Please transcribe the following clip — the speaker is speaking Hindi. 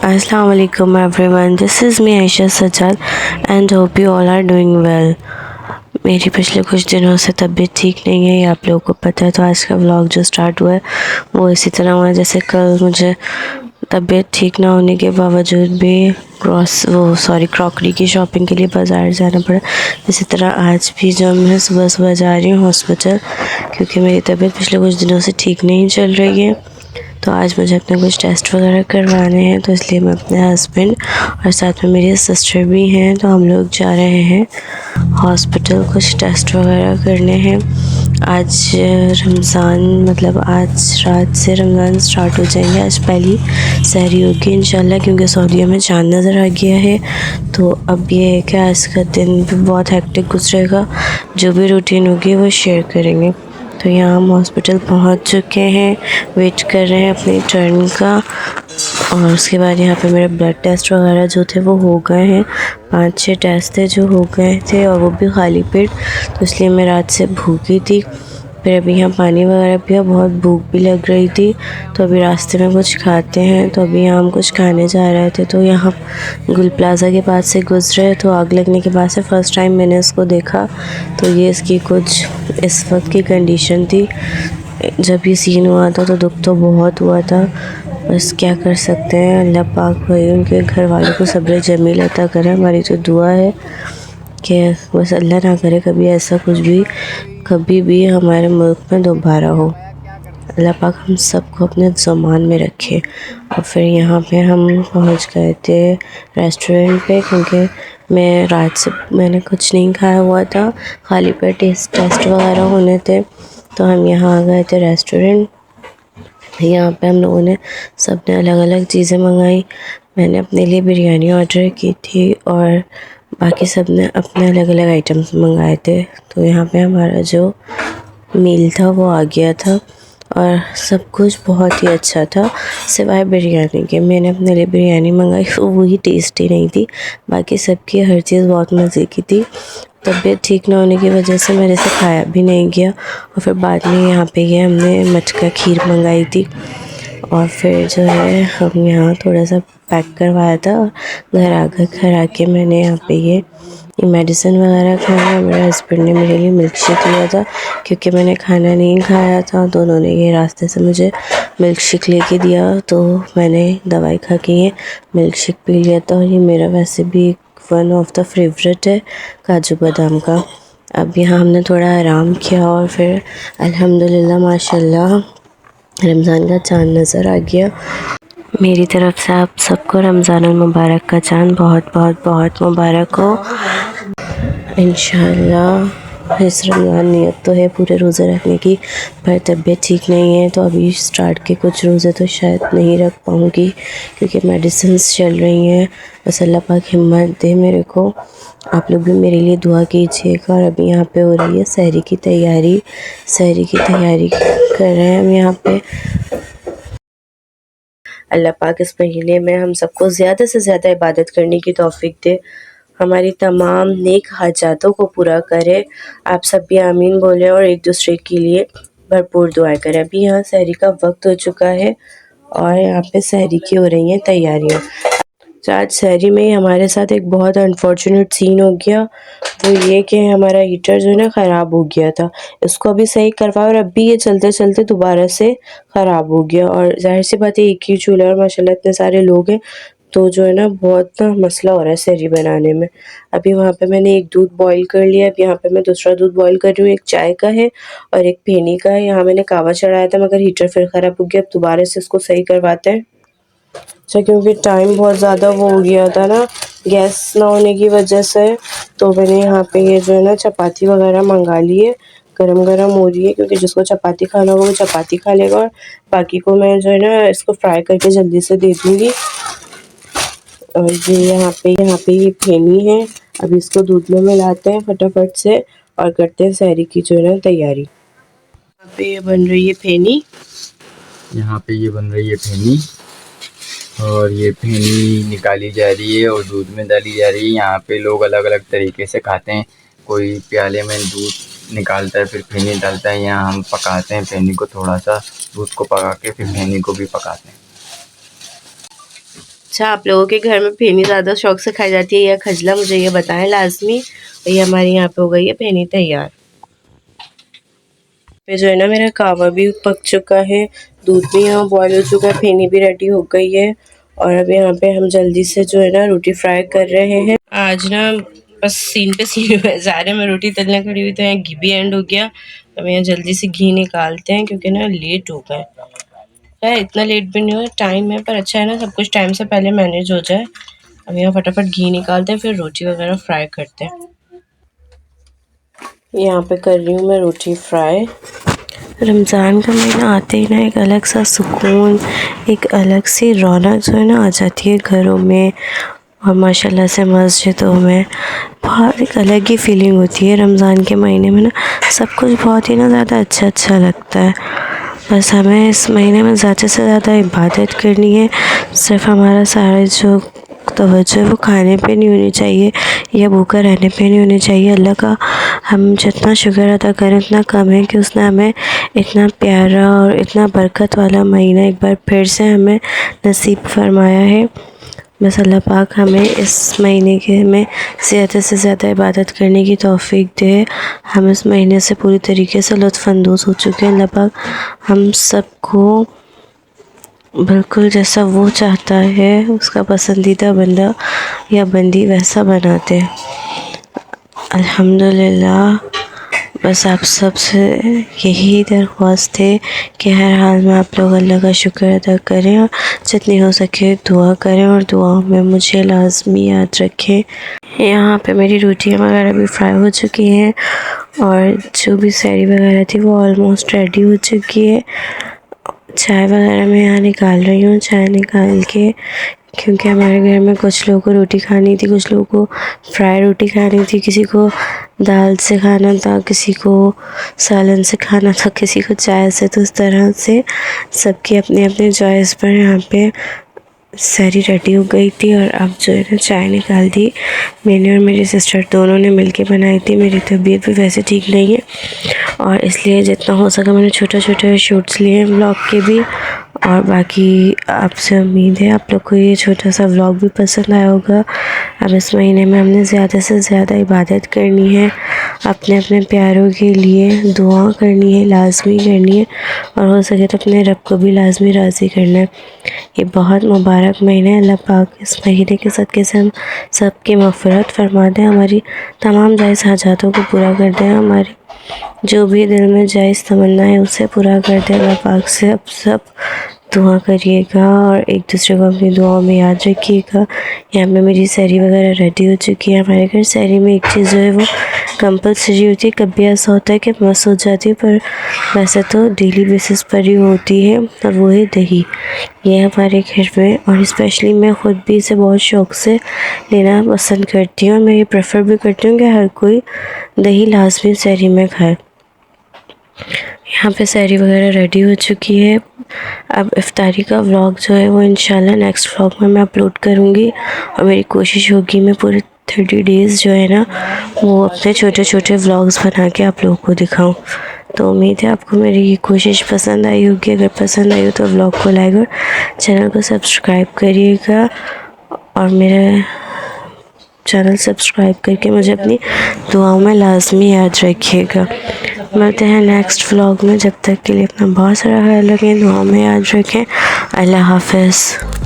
Assalamu alaikum everyone. This is me Aisha Sajjad and hope you all are doing well. मेरी पिछले कुछ दिनों से तबीयत ठीक नहीं है, ये आप लोगों को पता है। तो आज का व्लॉग जो स्टार्ट हुआ है वो इसी तरह हुआ है जैसे कल मुझे तबीयत ठीक ना होने के बावजूद भी क्रॉकरी की शॉपिंग के लिए बाज़ार जाना पड़ा। इसी तरह आज भी जब मैं सुबह सुबह जा रही हूँ हॉस्पिटल, क्योंकि मेरी तबीयत पिछले कुछ दिनों से ठीक नहीं चल रही है। तो आज मुझे अपने कुछ टेस्ट वगैरह करवाने हैं, तो इसलिए मैं अपने हस्बैंड और साथ में मेरी सिस्टर भी हैं, तो हम लोग जा रहे हैं हॉस्पिटल कुछ टेस्ट वगैरह करने हैं। आज आज रात से रमज़ान स्टार्ट हो जाएंगे। आज पहली सहरी होगी इंशाल्लाह, क्योंकि सऊदीया में चाँद नज़र आ गया है। तो अब ये है कि आज का दिन भी बहुत हेक्टिक गुजरेगा, जो भी रूटीन होगी वो शेयर करेंगे। तो यहाँ हम हॉस्पिटल पहुँच चुके हैं, वेट कर रहे हैं अपनी टर्न का। और उसके बाद यहाँ पे मेरे ब्लड टेस्ट वगैरह जो थे वो हो गए हैं। 5-6 टेस्ट थे जो हो गए थे, और वो भी खाली पेट, तो इसलिए मैं रात से भूखी थी। फिर अभी यहाँ पानी वगैरह पिया, बहुत भूख भी लग रही थी, तो अभी रास्ते में कुछ खाते हैं। तो अभी यहाँ हम कुछ खाने जा रहे थे, तो यहाँ गुल प्लाज़ा के पास से गुजरे, तो आग लगने के बाद से फ़र्स्ट टाइम मैंने इसको देखा। तो ये इसकी कुछ इस वक्त की कंडीशन थी। जब ये सीन हुआ था तो दुख तो बहुत हुआ था, बस क्या कर सकते हैं। अल्लाह पाक भाई उनके घर वालों को सब्र जमील अता करे। हमारी तो दुआ है कि बस अल्लाह ना करे कभी ऐसा कुछ भी कभी भी हमारे मुल्क में दोबारा हो। अल्लाह पाक हम सबको अपने ज़मान में रखे। और फिर यहाँ पे हम पहुँच गए थे रेस्टोरेंट पे, क्योंकि मैं रात से मैंने कुछ नहीं खाया हुआ था, खाली पेट टेस्ट वगैरह होने थे। तो हम यहाँ आ गए थे रेस्टोरेंट। यहाँ पे हम लोगों ने सब ने अलग अलग चीज़ें मंगाई। मैंने अपने लिए बिरयानी ऑर्डर की थी और बाकी सब ने अपने अलग अलग आइटम्स मंगाए थे। तो यहाँ पे हमारा जो मील था वो आ गया था, और सब कुछ बहुत ही अच्छा था सिवाय बिरयानी के। मैंने अपने लिए बिरयानी मंगाई, वही टेस्टी नहीं थी। बाकी सबकी हर चीज़ बहुत मज़े की थी। तबीयत ठीक ना होने की वजह से मेरे से खाया भी नहीं गया। और फिर बाद में यहाँ पे ये हमने मटका खीर मंगाई थी, और फिर जो है हम यहाँ थोड़ा सा पैक करवाया था। घर आके मैंने यहाँ पे ये मेडिसिन वगैरह खाया। मेरे हस्बैंड ने मेरे लिए मिल्क शेक लिया था, क्योंकि मैंने खाना नहीं खाया था, तो उन्होंने ये रास्ते से मुझे मिल्क शेक लेके दिया। तो मैंने दवाई खा के ये मिल्क शेक पी लिया था। और ये मेरा वैसे भी वन ऑफ द फेवरेट है काजू बादाम का। अब यहाँ हमने थोड़ा आराम किया, और फिर अल्हम्दुलिल्लाह माशाल्लाह रमज़ान का चाँद नज़र आ गया। मेरी तरफ से आप सबको रमज़ानुल मुबारक का चाँद बहुत बहुत बहुत मुबारक हो। इंशाल्लाह इस रमज़ान नियत तो है पूरे रोज़े रखने की, पर तबीयत ठीक नहीं है, तो अभी स्टार्ट के कुछ रोज़े तो शायद नहीं रख पाऊँगी, क्योंकि मेडिसिन्स चल रही हैं। बस अल्लाह पाक हिम्मत दे मेरे को। आप लोग भी मेरे लिए दुआ कीजिएगा। और अभी यहाँ पे हो रही है सहरी की तैयारी कर रहे हैं हम यहाँ पे। अल्लाह पाक इस महीने में हम सबको ज़्यादा से ज़्यादा इबादत करने की तौफीक दे, हमारी तमाम नेक हाजातों को पूरा करे। आप सब भी आमीन बोलें और एक दूसरे के लिए भरपूर दुआएं करें। अभी यहाँ सहरी का वक्त हो चुका है, और यहाँ पे सहरी की हो रही हैं तैयारियाँ। तो आज सहरी में ही हमारे साथ एक बहुत अनफॉर्चुनेट सीन हो गया। वो ये कि हमारा हीटर जो है ना ख़राब हो गया था, इसको अभी सही करवाया, और अभी ये चलते चलते दोबारा से ख़राब हो गया। और ज़ाहिर सी बात है एक ही चूल्हा और माशाल्लाह इतने सारे लोग हैं, तो जो है ना बहुत ना मसला हो रहा है सहरी बनाने में। अभी वहाँ पे मैंने एक दूध बॉईल कर लिया, अब यहाँ पे मैं दूसरा दूध बॉईल कर रही हूँ। एक चाय का है और एक फेनी का है। यहाँ मैंने कहवा चढ़ाया था, मगर हीटर फिर ख़राब हो गया। अब दोबारा से इसको सही करवाते हैं। अच्छा, क्योंकि टाइम बहुत ज़्यादा वो हो गया था ना गैस ना होने की वजह से, तो मैंने यहाँ पे ये जो है ना चपाती वगैरह मंगा ली है। गरम गरम हो रही है, क्योंकि जिसको चपाती खाना होगा वो चपाती खा लेगा, और बाकी को मैं जो है ना इसको फ्राई करके जल्दी से दे दूँगी। और ये यहाँ पे ये फेनी है। अब इसको दूध में मिलाते हैं फटाफट से, और करते हैं सहरी की जो है ना तैयारी। यहाँ पे ये बन रही है फेनी। और ये फेनी निकाली जा रही है और दूध में डाली जा रही है। यहाँ पे लोग अलग अलग तरीके से खाते हैं, कोई प्याले में दूध निकालता है फिर फेनी डालता है। यहाँ हम पकाते हैं फेनी को, थोड़ा सा दूध को पका के फिर फेनी को भी पकाते हैं। अच्छा, आप लोगों के घर में फेनी ज़्यादा शौक से खाई जाती है या खजला, मुझे ये बताएं लाजमी। ये हमारे यहाँ पे हो गई है फेनी तैयार। पे जो है ना मेरा कावा भी पक चुका है, दूध भी यहाँ बॉयल हो चुका है, फेनी भी रेडी हो गई है। और अब यहाँ पे हम जल्दी से जो है ना रोटी फ्राई कर रहे हैं। आज ना बस सीन पे सीन जा रहे में रोटी तलने खड़ी हुई, तो यहाँ घी भी एंड हो गया। अब यहाँ जल्दी से घी निकालते हैं क्योंकि ना लेट हो गए है। इतना लेट भी नहीं हो, टाइम है, पर अच्छा है ना सब कुछ टाइम से पहले मैनेज हो जाए। अब यहाँ फटाफट घी निकालते हैं, फिर रोटी वगैरह फ्राई करते हैं। यहाँ पे कर रही हूँ मैं रोटी फ्राई। रमज़ान का महीना आते ही ना एक अलग सा सुकून, एक अलग सी रौनक जो है ना आ जाती है घरों में, और माशाल्लाह से मस्जिदों में बहुत एक अलग ही फीलिंग होती है। रमज़ान के महीने में ना सब कुछ बहुत ही ना ज़्यादा अच्छा लगता है। बस हमें इस महीने में ज़्यादा से ज़्यादा इबादत करनी है। सिर्फ हमारा सारा जो तवज्जो है वो खाने पे नहीं होनी चाहिए या भूखा रहने पे नहीं होनी चाहिए। अल्लाह का हम जितना शुक्र अदा करें उतना कम है कि उसने हमें इतना प्यारा और इतना बरकत वाला महीना एक बार फिर से हमें नसीब फरमाया है। बस अल्लाह पाक हमें इस महीने के में ज़्यादा से ज़्यादा इबादत करने की तौफ़ीक दे। हम इस महीने से पूरी तरीके से लुत्फ़अंदोज़ हो चुके हैं। अल्लाह पाक हम सबको बिल्कुल जैसा वो चाहता है उसका पसंदीदा बंदा या बंदी वैसा बनाते हैं। अल्हम्दुलिल्लाह। बस आप सबसे यही दरख्वास्त है कि हर हाल में आप लोग अल्लाह का शुक्र अदा करें और जितनी हो सके दुआ करें, और दुआओं में मुझे लाजमी याद रखें। यहाँ पे मेरी रोटियाँ वगैरह भी फ्राई हो चुकी हैं और जो भी सैरी वगैरह थी वो ऑलमोस्ट रेडी हो चुकी है। चाय वगैरह मैं यहाँ निकाल रही हूँ। चाय निकाल के, क्योंकि हमारे घर में कुछ लोगों को रोटी खानी थी, कुछ लोगों को फ्राई रोटी खानी थी, किसी को दाल से खाना था, किसी को सालन से खाना था, किसी को चाय से। तो इस तरह से सबकी अपनी अपनी चॉइस पर यहाँ पे सारी रेडी हो गई थी। और अब जो है ना चाय निकाल दी। मैंने और मेरी सिस्टर दोनों ने मिलके बनाई थी। मेरी तबीयत भी वैसे ठीक नहीं है और इसलिए जितना हो सका मैंने छोटे छोटे शूट्स लिए हैं व्लॉग के भी। और बाकी आपसे उम्मीद है आप लोग को ये छोटा सा व्लॉग भी पसंद आया होगा। अब इस महीने में हमने ज़्यादा से ज़्यादा इबादत करनी है, अपने अपने प्यारों के लिए दुआ करनी है, लाजमी करनी है, और हो सके तो अपने रब को भी लाजमी राज़ी करना है। ये बहुत मुबारक महीना है। अल्लाह पाक इस महीने के सदक़े से हम सबकी मग़फ़िरत फरमा दें, हमारी तमाम जायज़ हाजातों को पूरा कर दें, हमारी जो भी दिल में जायज़ तमन्ना है उसे पूरा कर दें। अल्लाह पाक से अब सब दुआ करिएगा और एक दूसरे को अपनी दुआओं में याद रखिएगा। यहाँ पे मेरी सैरी वगैरह रेडी हो चुकी है। हमारे घर सैरी में एक चीज़ जो है वो कंपल्सरी होती है। कभी ऐसा होता है कि मिस हो जाती है, पर वैसे तो डेली बेसिस पर ही होती है, और वो है दही। ये हमारे घर में, और स्पेशली मैं ख़ुद भी इसे बहुत शौक़ से लेना पसंद करती हूँ। मैं ये प्रेफर भी करती हूँ कि हर कोई दही लाजमी सैरी में खाए। यहाँ पे सैरी वगैरह रेडी हो चुकी है। अब इफ्तारी का व्लॉग जो है वो इंशाल्लाह नेक्स्ट व्लॉग में मैं अपलोड करूँगी, और मेरी कोशिश होगी मैं पूरे 30 डेज़ जो है ना वो अपने छोटे छोटे व्लॉग्स बना के आप लोगों को दिखाऊं। तो उम्मीद है आपको मेरी ये कोशिश पसंद आई होगी। अगर पसंद आई हो तो व्लॉग को लाइक और चैनल को सब्सक्राइब करिएगा, और मेरा चैनल सब्सक्राइब करके मुझे अपनी दुआओं में लाजमी याद रखिएगा। मिलते हैं नेक्स्ट व्लॉग में। जब तक के लिए अपना बहुत सारा ख्याल रखें, दुआओं में याद रखें। अल्लाह हाफ़िज़।